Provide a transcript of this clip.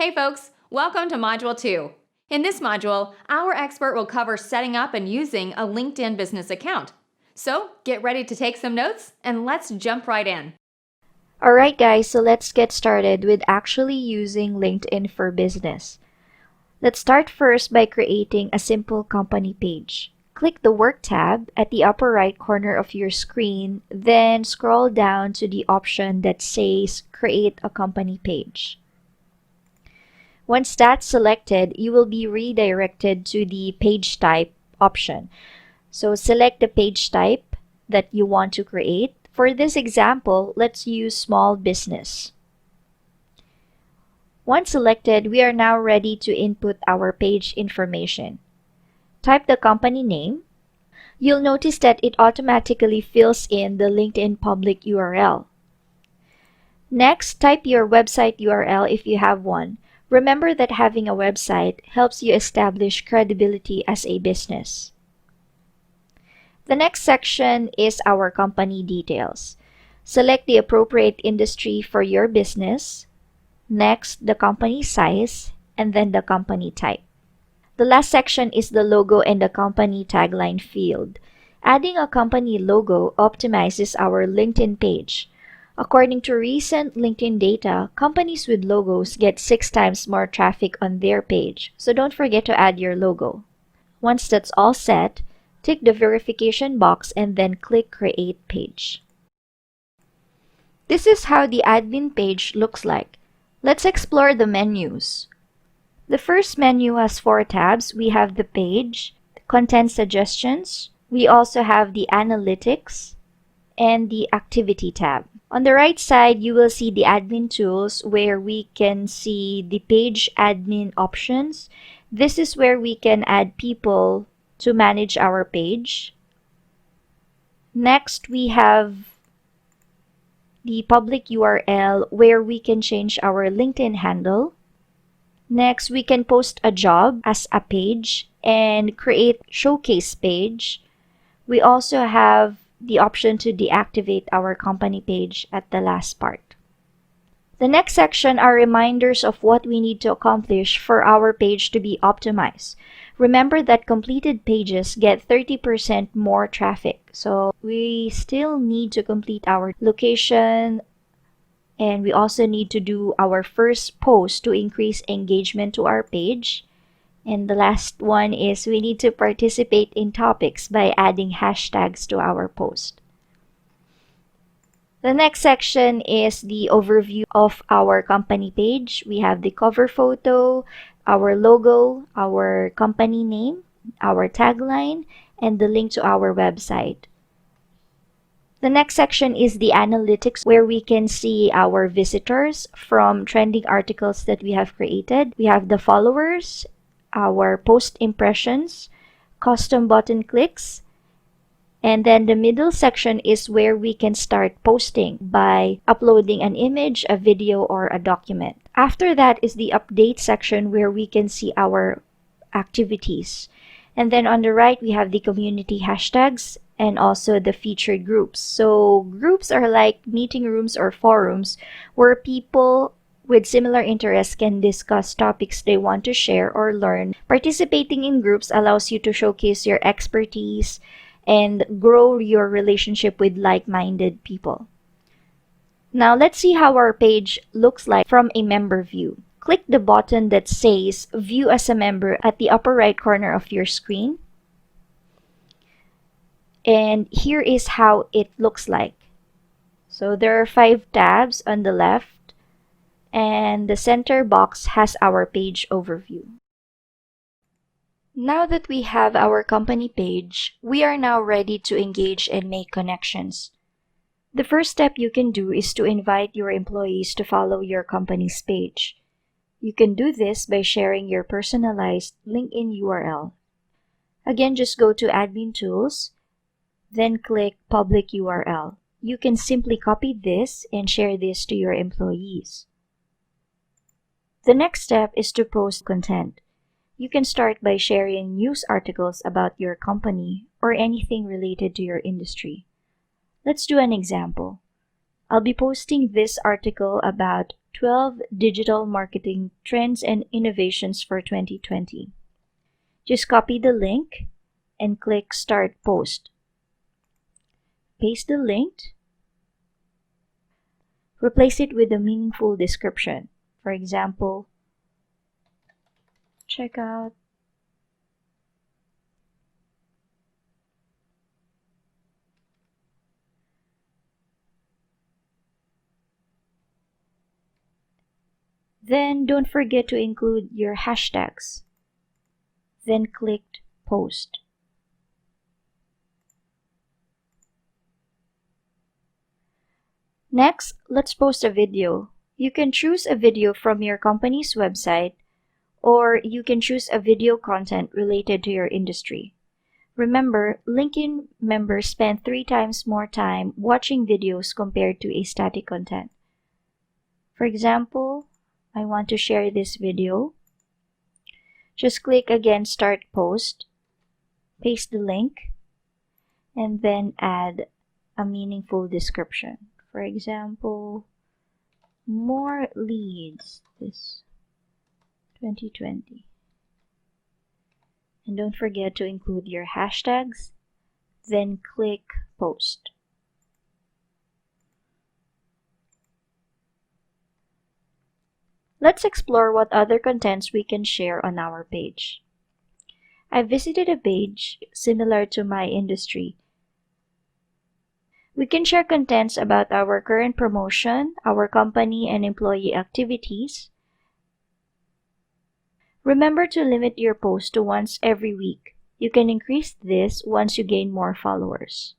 Hey folks, welcome to Module 2. In this module, our expert will cover setting up and using a LinkedIn business account. So get ready to take some notes and let's jump right in. Alright guys, so let's get started with actually using LinkedIn for business. Let's start first by creating a simple company page. Click the Work tab at the upper right corner of your screen, then scroll down to the option that says Create a Company Page. Once that's selected, you will be redirected to the page type option. So select the page type that you want to create. For this example, let's use small business. Once selected, we are now ready to input our page information. Type the company name. You'll notice that it automatically fills in the LinkedIn public URL. Next, type your website URL if you have one. Remember that having a website helps you establish credibility as a business. The next section is our company details. Select the appropriate industry for your business. Next, the company size, and then the company type. The last section is the logo and the company tagline field. Adding a company logo optimizes our LinkedIn page. According to recent LinkedIn data, companies with logos get 6 times more traffic on their page, so don't forget to add your logo. Once that's all set, tick the verification box and then click Create Page. This is how the admin page looks like. Let's explore the menus. The first menu has 4 tabs. We have the page, content suggestions. We also have the analytics and the activity tab. On the right side, you will see the admin tools where we can see the page admin options. This is where we can add people to manage our page. Next, we have the public URL where we can change our LinkedIn handle. Next, we can post a job as a page and create showcase page. We also have the option to deactivate our company page at the last part. The next section are reminders of what we need to accomplish for our page to be optimized. Remember that completed pages get 30% more traffic. So we still need to complete our location, and we also need to do our first post to increase engagement to our page. And the last one is we need to participate in topics by adding hashtags to our post. The next section is the overview of our company page. We have the cover photo, our logo, our company name, our tagline, and the link to our website. The next section is the analytics where we can see our visitors from trending articles that we have created. We have the followers, our post impressions, custom button clicks, and then the middle section is where we can start posting by uploading an image, a video, or a document. After that is the update section where we can see our activities. And then on the right, we have the community hashtags and also the featured groups. So groups are like meeting rooms or forums where people with similar interests can discuss topics they want to share or learn. Participating in groups allows you to showcase your expertise and grow your relationship with like-minded people. Now let's see how our page looks like from a member view. Click the button that says View as a Member at the upper right corner of your screen. And here is how it looks like. So there are 5 tabs on the left, and the center box has our page overview. Now that we have our company page, we are now ready to engage and make connections. The first step you can do is to invite your employees to follow your company's page. You can do this by sharing your personalized LinkedIn URL. Again, just go to Admin Tools, then click Public URL. You can simply copy this and share this to your employees. The next step is to post content. You can start by sharing news articles about your company or anything related to your industry. Let's do an example. I'll be posting this article about 12 digital marketing trends and innovations for 2020. Just copy the link and click Start Post. Paste the link. Replace it with a meaningful description. For example, check out Then don't forget to include your hashtags. Then click Post. Next, let's post a video. You can choose a video from your company's website, or you can choose a video content related to your industry. Remember, LinkedIn members spend 3 times more time watching videos compared to a static content. For example, I want to share this video. Just click again Start Post, paste the link, and then add a meaningful description. For example, more leads this 2020. And don't forget to include your hashtags, then click Post. Let's explore what other contents we can share on our page. I visited a page similar to my industry. We can share contents about our current promotion, our company and employee activities. Remember to limit your post to once every week. You can increase this once you gain more followers.